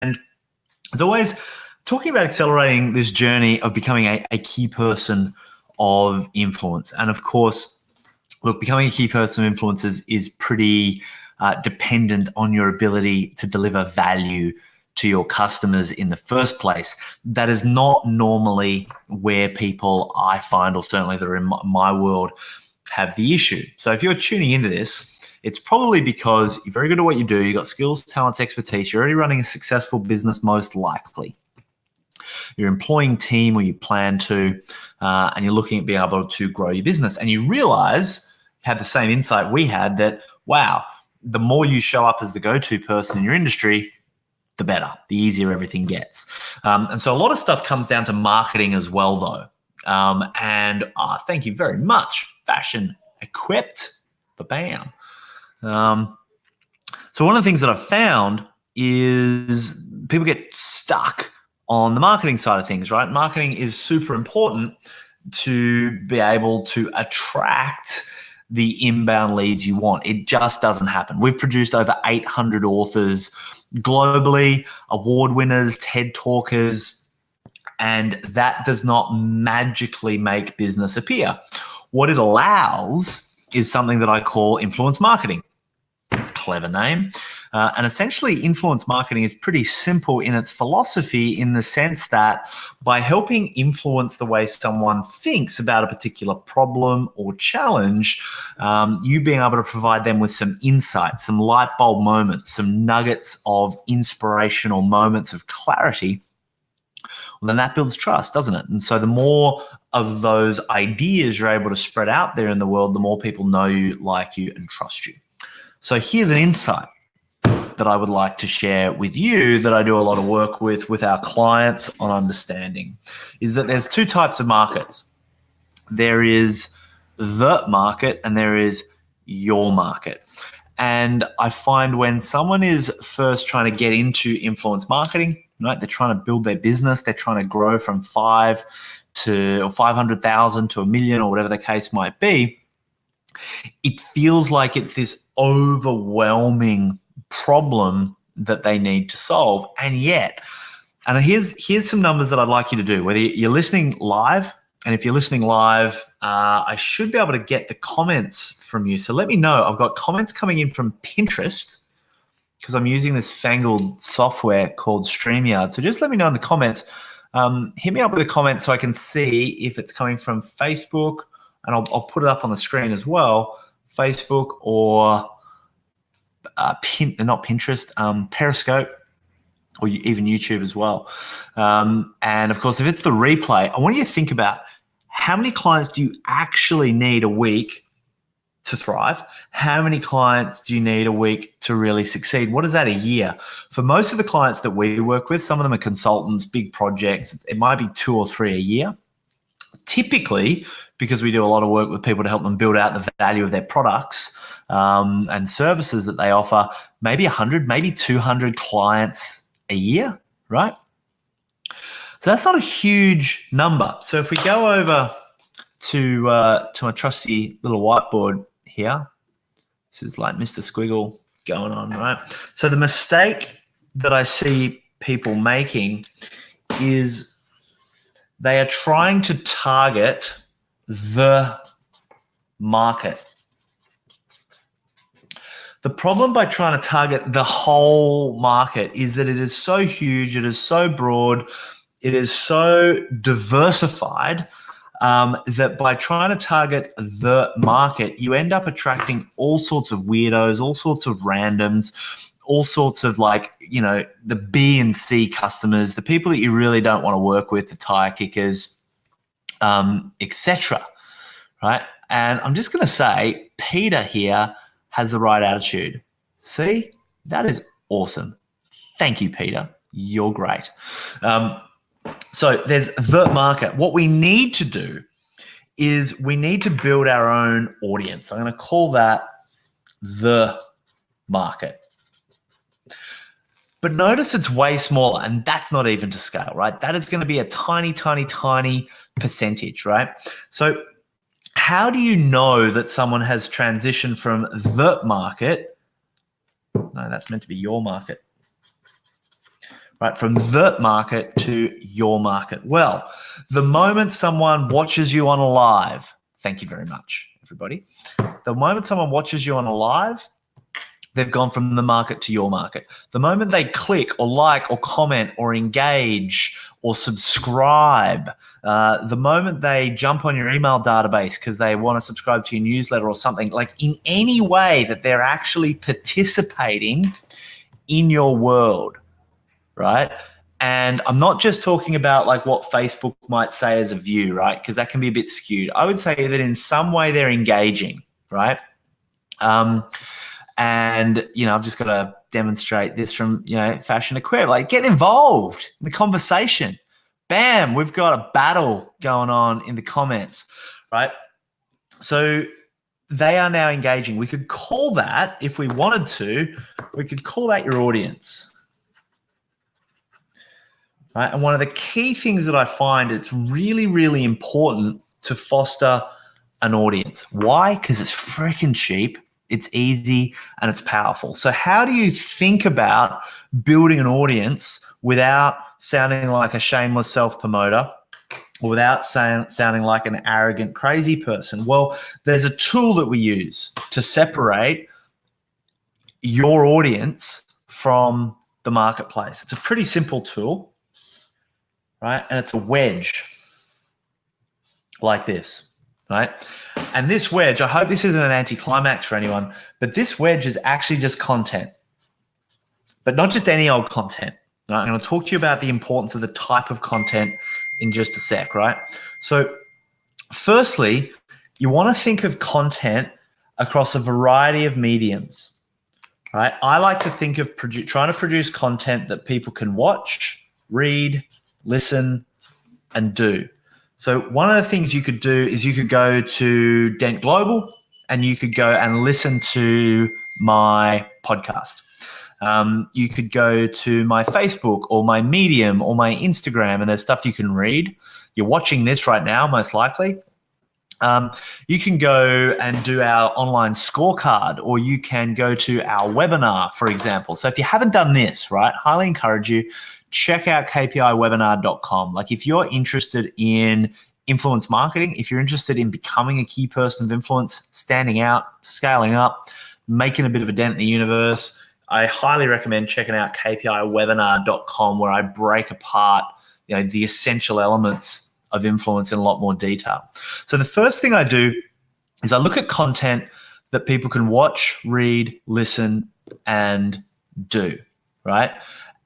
as always, talking about accelerating this journey of becoming a key person of influence. And of course, look, becoming a key person of influence is pretty dependent on your ability to deliver value to your customers in the first place. That is not normally where people, I find, or certainly that are in my world, have the issue. So if you're tuning into this, it's probably because you're very good at what you do, you've got skills, talents, expertise, you're already running a successful business most likely. You're employing team, or you plan to, and you're looking at being able to grow your business. And you realize, had the same insight we had, that, wow, the more you show up as the go-to person in your industry, the better, the easier everything gets. And so a lot of stuff comes down to marketing as well, though. Thank you very much, Fashion Equipped, ba-bam. So one of the things that I've found is people get stuck on the marketing side of things, right? Marketing is super important to be able to attract the inbound leads you want. It just doesn't happen. We've produced over 800 authors globally, award winners, TED talkers, and that does not magically make business appear. What it allows is something that I call influence marketing. Clever name. And essentially, influence marketing is pretty simple in its philosophy, in the sense that by helping influence the way someone thinks about a particular problem or challenge, you being able to provide them with some insights, some light bulb moments, some nuggets of inspirational moments of clarity, well, then that builds trust, doesn't it? And so the more of those ideas you're able to spread out there in the world, the more people know you, like you, and trust you. So here's an insight that I would like to share with you, that I do a lot of work with our clients on understanding, is that there's two types of markets. There is the market and there is your market. And I find when someone is first trying to get into influence marketing, right, they're trying to build their business, they're trying to grow from 5 to or 500,000 to 1 million, or whatever the case might be, it feels like it's this overwhelming problem that they need to solve. And yet, and here's some numbers that I'd like you to do, whether you're listening live, and if you're listening live, I should be able to get the comments from you. So let me know. I've got comments coming in from Pinterest, because I'm using this fangled software called StreamYard. So just let me know in the comments. Hit me up with a comment so I can see if it's coming from Facebook, and I'll put it up on the screen as well, Facebook or not Pinterest, Periscope, or even YouTube as well. And of course, if it's the replay, I want you to think about how many clients do you actually need a week to thrive? How many clients do you need a week to really succeed? What is that, a year? For most of the clients that we work with, some of them are consultants, big projects. It might be 2 or 3 a year. Typically, because we do a lot of work with people to help them build out the value of their products and services that they offer, maybe 100, maybe 200 clients a year, right? So that's not a huge number. So if we go over to my trusty little whiteboard here, this is like Mr. Squiggle going on, right? So the mistake that I see people making is they are trying to target the market. The problem by trying to target the whole market is that it is so huge, it is so broad, it is so diversified, that by trying to target the market, you end up attracting all sorts of weirdos, all sorts of randoms, all sorts of, like, you know, the B and C customers, the people that you really don't want to work with, the tire kickers, etc. Right? And I'm just going to say, Peter here has the right attitude. See, that is awesome. Thank you, Peter. You're great. So there's the market. What we need to do is we need to build our own audience. I'm going to call that the market. But notice it's way smaller, and that's not even to scale, right? That is going to be a tiny, tiny, tiny percentage, right? So how do you know that someone has transitioned from the market? No, that's meant to be your market. right? From the market to your market. Well, the moment someone watches you on a live, thank you very much, everybody. The moment someone watches you on a live, they've gone from the market to your market. The moment they click or like or comment or engage or subscribe, the moment they jump on your email database because they want to subscribe to your newsletter or something, like in any way that they're actually participating in your world, right? And I'm not just talking about like what Facebook might say as a view, right? Because that can be a bit skewed. I would say that in some way they're engaging, right? And, I've just got to demonstrate this from, Fashion Equip. Like, get involved in the conversation. Bam, we've got a battle going on in the comments, right? So they are now engaging. We could call that, if we wanted to, we could call that your audience. Right? And one of the key things that I find, it's really, really important to foster an audience. Why? Because it's freaking cheap. It's easy and it's powerful. So how do you think about building an audience without sounding like a shameless self-promoter or without sounding like an arrogant, crazy person? Well, there's a tool that we use to separate your audience from the marketplace. It's a pretty simple tool, right? And it's a wedge like this. Right? And this wedge, I hope this isn't an anticlimax for anyone, but this wedge is actually just content, but not just any old content. Right? I'm going to talk to you about the importance of the type of content in just a sec, right? So firstly, you want to think of content across a variety of mediums, right? I like to think of trying to produce content that people can watch, read, listen, and do. So one of the things you could do is you could go to Dent Global and you could go and listen to my podcast. You could go to my Facebook or my Medium or my Instagram, and there's stuff you can read. You're watching this right now, most likely. You can go and do our online scorecard, or you can go to our webinar, for example. So if you haven't done this, right, highly encourage you, check out kpiwebinar.com. Like if you're interested in influence marketing, if you're interested in becoming a key person of influence, standing out, scaling up, making a bit of a dent in the universe, I highly recommend checking out kpiwebinar.com, where I break apart, the essential elements of influence in a lot more detail. So the first thing I do is I look at content that people can watch, read, listen, and do, right?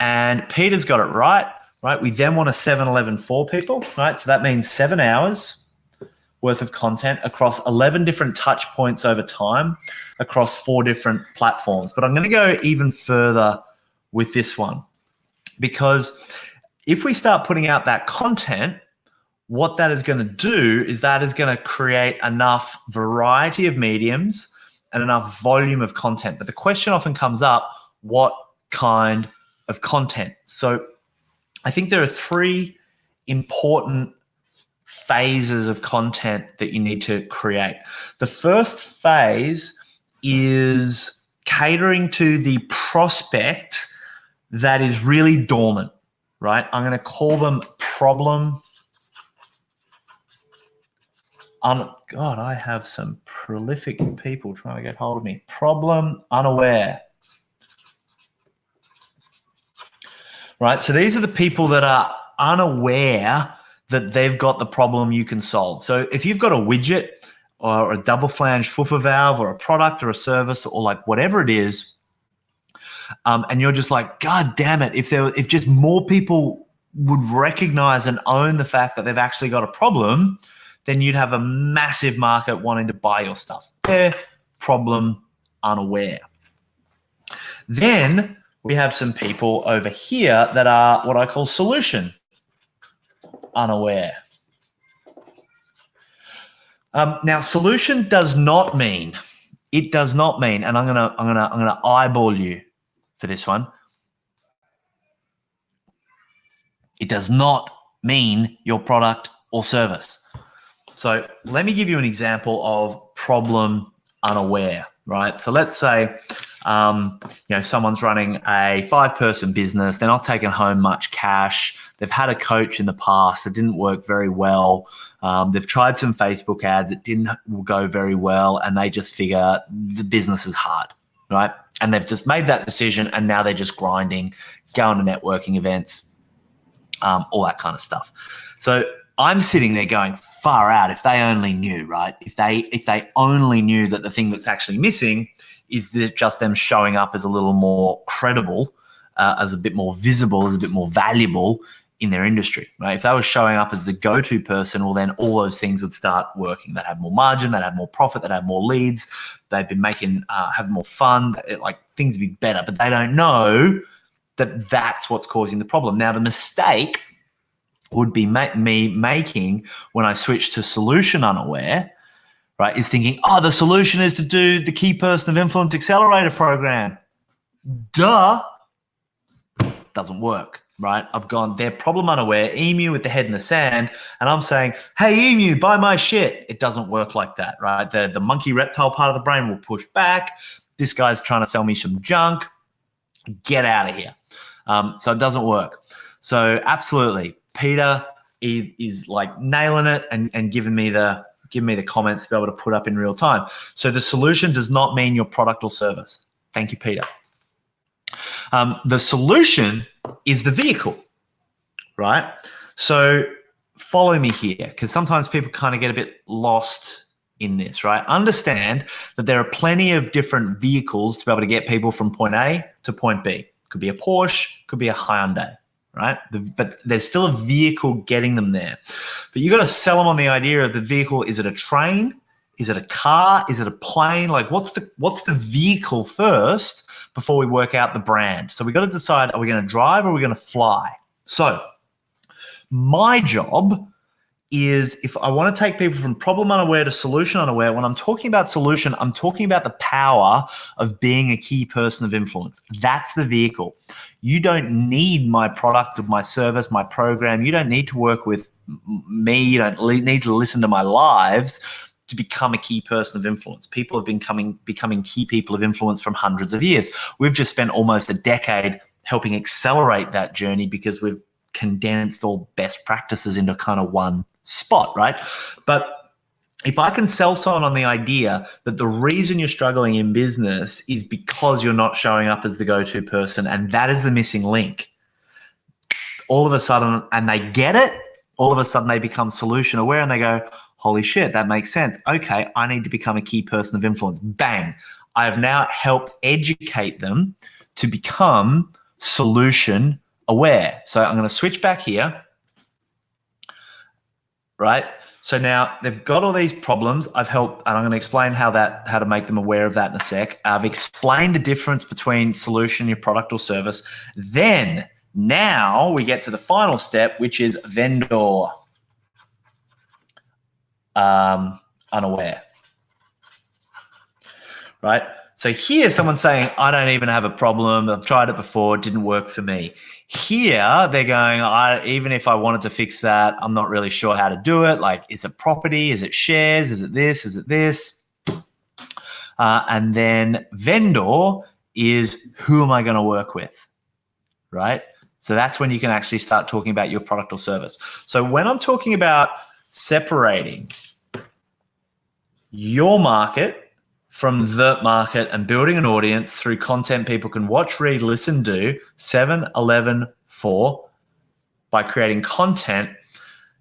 And Peter's got it right? We then want a 7-Eleven for people, right? So that means 7 hours worth of content across 11 different touch points over time across 4 different platforms. But I'm going to go even further with this one, because if we start putting out that content, what that is going to do is that is going to create enough variety of mediums and enough volume of content. But the question often comes up, what kind of content? So I think there are 3 important phases of content that you need to create. The first phase is catering to the prospect that is really dormant, right? I'm going to call them problem. God, I have some prolific people trying to get hold of me. Problem unaware. Right, so these are the people that are unaware that they've got the problem you can solve. So if you've got a widget or a double flange FUFA valve or a product or a service or like whatever it is, and you're just like, God damn it, if just more people would recognize and own the fact that they've actually got a problem, then you'd have a massive market wanting to buy your stuff. They're problem unaware. Then we have some people over here that are what I call solution unaware. Now, solution does not mean, and I'm gonna eyeball you for this one. It does not mean your product or service. So let me give you an example of problem unaware, right? So let's say Someone's running a 5-person business. They're not taking home much cash. They've had a coach in the past that didn't work very well. They've tried some Facebook ads. It didn't go very well. And they just figure the business is hard, right? And they've just made that decision. And now they're just grinding, going to networking events, all that kind of stuff. So I'm sitting there going, far out. If they only knew, right? If they only knew that the thing that's actually missing is that just them showing up as a little more credible, as a bit more visible, as a bit more valuable in their industry, right? If they were showing up as the go-to person, well, then all those things would start working. They'd have more margin, they'd have more profit, they'd have more leads, they'd be making, have more fun, things would be better. But they don't know that that's what's causing the problem. Now, the mistake would be me making when I switch to solution unaware, right, is thinking, the solution is to do the Key Person of Influence Accelerator program. Duh. Doesn't work, right? I've gone, they're problem unaware, emu with the head in the sand, and I'm saying, hey, emu, buy my shit. It doesn't work like that, right? The monkey reptile part of the brain will push back. This guy's trying to sell me some junk. Get out of here. So it doesn't work. So absolutely, Peter is like nailing it and giving me the comments to be able to put up in real time. So the solution does not mean your product or service. Thank you, Peter. The solution is the vehicle, right? So follow me here, because sometimes people kind of get a bit lost in this, right? Understand that there are plenty of different vehicles to be able to get people from point A to point B. Could be a Porsche, could be a Hyundai, right? But there's still a vehicle getting them there. But you got to sell them on the idea of the vehicle. Is it a train? Is it a car? Is it a plane? Like what's the vehicle first before we work out the brand? So we got to decide, are we going to drive or are we going to fly? So my job is, if I want to take people from problem unaware to solution unaware, when I'm talking about solution, I'm talking about the power of being a key person of influence. That's the vehicle. You don't need my product or my service, my program. You don't need to work with me. You don't need to listen to my lives to become a key person of influence. People have been becoming key people of influence from hundreds of years. We've just spent almost a decade helping accelerate that journey because we've condensed all best practices into kind of one spot, right? But if I can sell someone on the idea that the reason you're struggling in business is because you're not showing up as the go-to person, and that is the missing link, all of a sudden, and they get it, all of a sudden they become solution aware and they go, holy shit, that makes sense. Okay, I need to become a key person of influence. Bang. I have now helped educate them to become solution aware. So I'm going to switch back here, right? So now they've got all these problems. I've helped, and I'm going to explain how to make them aware of that in a sec. I've explained the difference between solution, your product or service. Then now we get to the final step, which is vendor unaware, right? So here someone's saying, I don't even have a problem. I've tried it before. It didn't work for me. Here they're going, even if I wanted to fix that, I'm not really sure how to do it. Like, is it property? Is it shares? Is it this? Is it this? And then vendor is, who am I going to work with, right? So that's when you can actually start talking about your product or service. So when I'm talking about separating your market from the market and building an audience through content people can watch, read, listen, do, 7, 11, 4, by creating content.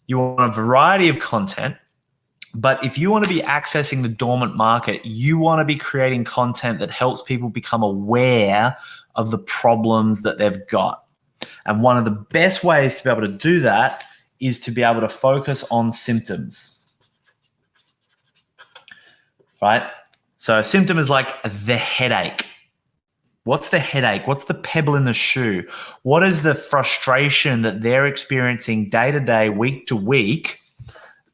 You want a variety of content, but if you want to be accessing the dormant market, you want to be creating content that helps people become aware of the problems that they've got. And one of the best ways to be able to do that is to be able to focus on symptoms, right? So a symptom is like the headache. What's the headache? What's the pebble in the shoe? What is the frustration that they're experiencing day to day, week to week,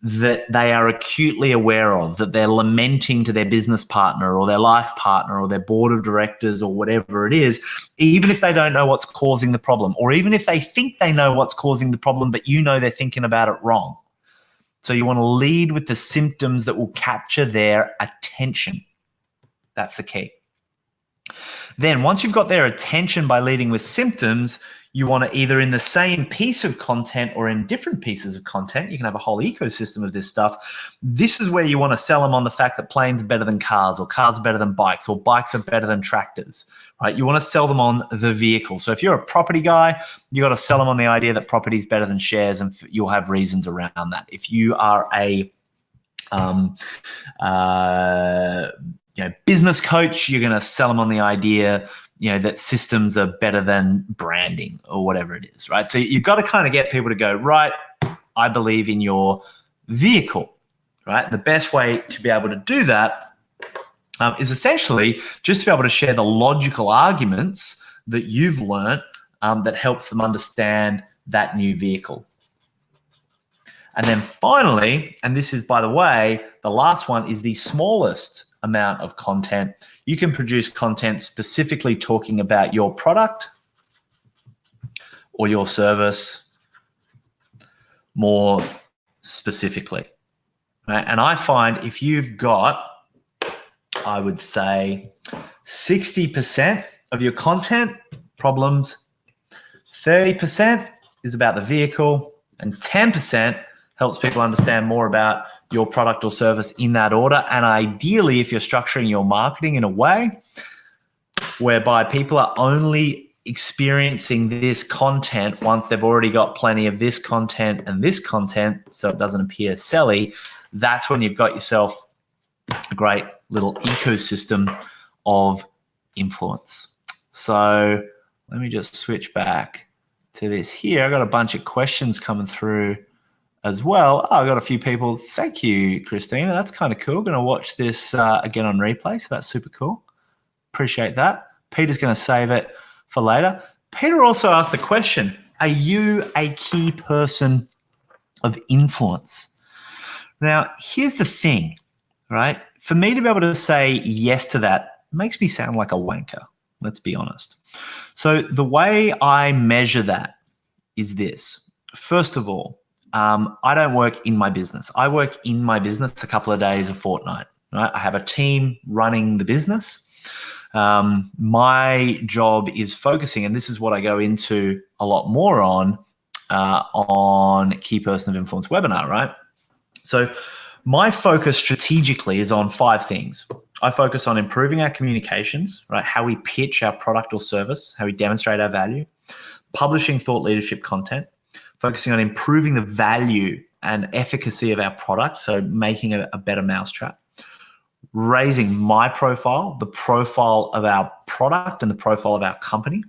that they are acutely aware of, that they're lamenting to their business partner or their life partner or their board of directors or whatever it is, even if they don't know what's causing the problem, or even if they think they know what's causing the problem, but you know they're thinking about it wrong. So you want to lead with the symptoms that will capture their attention. That's the key. Then once you've got their attention by leading with symptoms, you want to either in the same piece of content or in different pieces of content, you can have a whole ecosystem of this stuff. This is where you want to sell them on the fact that planes are better than cars, or cars are better than bikes, or bikes are better than tractors, right? You want to sell them on the vehicle. So if you're a property guy, you got to sell them on the idea that property is better than shares, and you'll have reasons around that. If you are a business coach, you're going to sell them on the idea, that systems are better than branding or whatever it is, right? So you've got to kind of get people to go, right, I believe in your vehicle, right? The best way to be able to do that is essentially just to be able to share the logical arguments that you've learned that helps them understand that new vehicle. And then finally, and this is, by the way, the last one is the smallest amount of content. You can produce content specifically talking about your product or your service more specifically, right? And I find if you've got, I would say, 60% of your content problems, 30% is about the vehicle, and 10% helps people understand more about your product or service in that order. And ideally, if you're structuring your marketing in a way whereby people are only experiencing this content once they've already got plenty of this content and this content, so it doesn't appear selly, that's when you've got yourself a great little ecosystem of influence. So let me just switch back to this here. I got a bunch of questions coming through as well. Oh, I got a few people. Thank you, Christina. That's kind of cool. Going to watch this again on replay, so that's super cool. Appreciate that. Peter's going to save it for later. Peter also asked the question, are you a key person of influence? Now, here's the thing, right? For me to be able to say yes to that makes me sound like a wanker, let's be honest. So the way I measure that is this. First of all, I don't work in my business. I work in my business a couple of days a fortnight, right? I have a team running the business. My job is focusing, and this is what I go into a lot more on Key Person of Influence webinar, right? So my focus strategically is on 5 things. I focus on improving our communications, right? How we pitch our product or service, how we demonstrate our value, publishing thought leadership content, focusing on improving the value and efficacy of our product, so making a better mousetrap, raising my profile, the profile of our product and the profile of our company,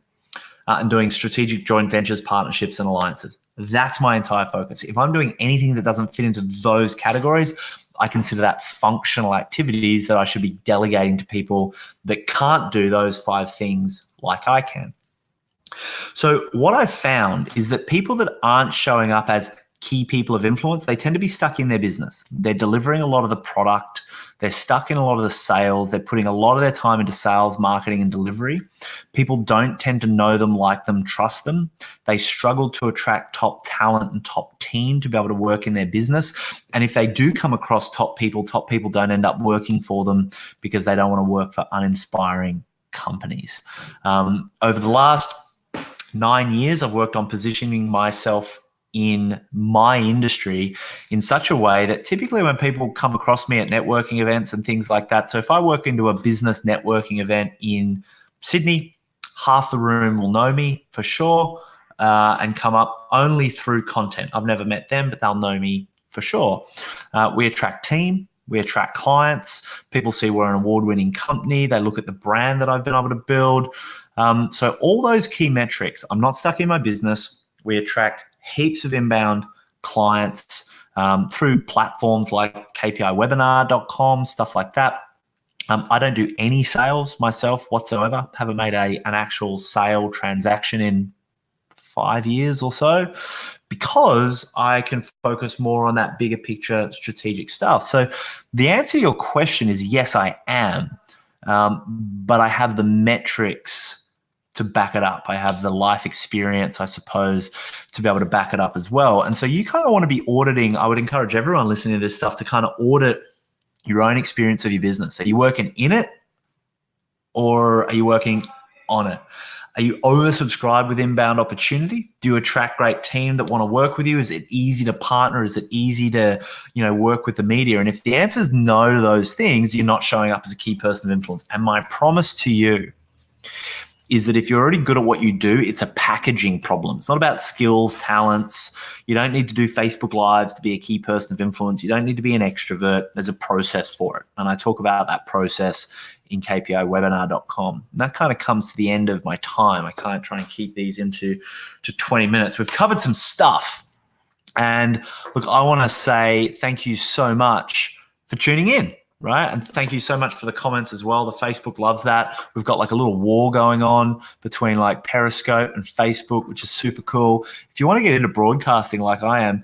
and doing strategic joint ventures, partnerships, and alliances. That's my entire focus. If I'm doing anything that doesn't fit into those categories, I consider that functional activities that I should be delegating to people that can't do those 5 things like I can. So what I've found is that people that aren't showing up as key people of influence, they tend to be stuck in their business. They're delivering a lot of the product. They're stuck in a lot of the sales. They're putting a lot of their time into sales, marketing, and delivery. People don't tend to know them, like them, trust them. They struggle to attract top talent and top team to be able to work in their business. And if they do come across top people don't end up working for them because they don't want to work for uninspiring companies. Over the last 9 years, I've worked on positioning myself in my industry in such a way that typically when people come across me at networking events and things like that, so if I work into a business networking event in Sydney, half the room will know me for sure and come up only through content. I've never met them, but they'll know me for sure. We attract team. We attract clients. People see we're an award-winning company. They look at the brand that I've been able to build. So all those key metrics, I'm not stuck in my business. We attract heaps of inbound clients through platforms like kpiwebinar.com, stuff like that. I don't do any sales myself whatsoever. Haven't made an actual sale transaction in 5 years or so because I can focus more on that bigger picture strategic stuff. So the answer to your question is yes, I am, but I have the metrics to back it up. I have the life experience, I suppose, to be able to back it up as well. And so you kind of want to be auditing. I would encourage everyone listening to this stuff to kind of audit your own experience of your business. Are you working in it or are you working on it? Are you oversubscribed with inbound opportunity? Do you attract great team that want to work with you? Is it easy to partner? Is it easy to, work with the media? And if the answer is no to those things, you're not showing up as a key person of influence. And my promise to you is that if you're already good at what you do, it's a packaging problem. It's not about skills, talents. You don't need to do Facebook Lives to be a key person of influence. You don't need to be an extrovert. There's a process for it. And I talk about that process in kpiwebinar.com. And that kind of comes to the end of my time. I can't try and keep these to 20 minutes. We've covered some stuff. And look, I want to say thank you so much for tuning in. Right. And thank you so much for the comments as well. The Facebook loves that. We've got like a little war going on between like Periscope and Facebook, which is super cool. If you want to get into broadcasting like I am,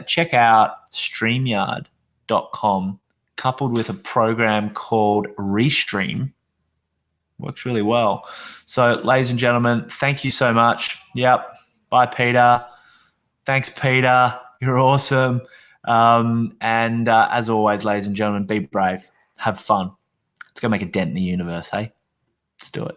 check out StreamYard.com coupled with a program called Restream. Works really well. So, ladies and gentlemen, thank you so much. Yep. Bye, Peter. Thanks, Peter. You're awesome. And as always, ladies and gentlemen, be brave, have fun. Let's go make a dent in the universe, hey? Let's do it.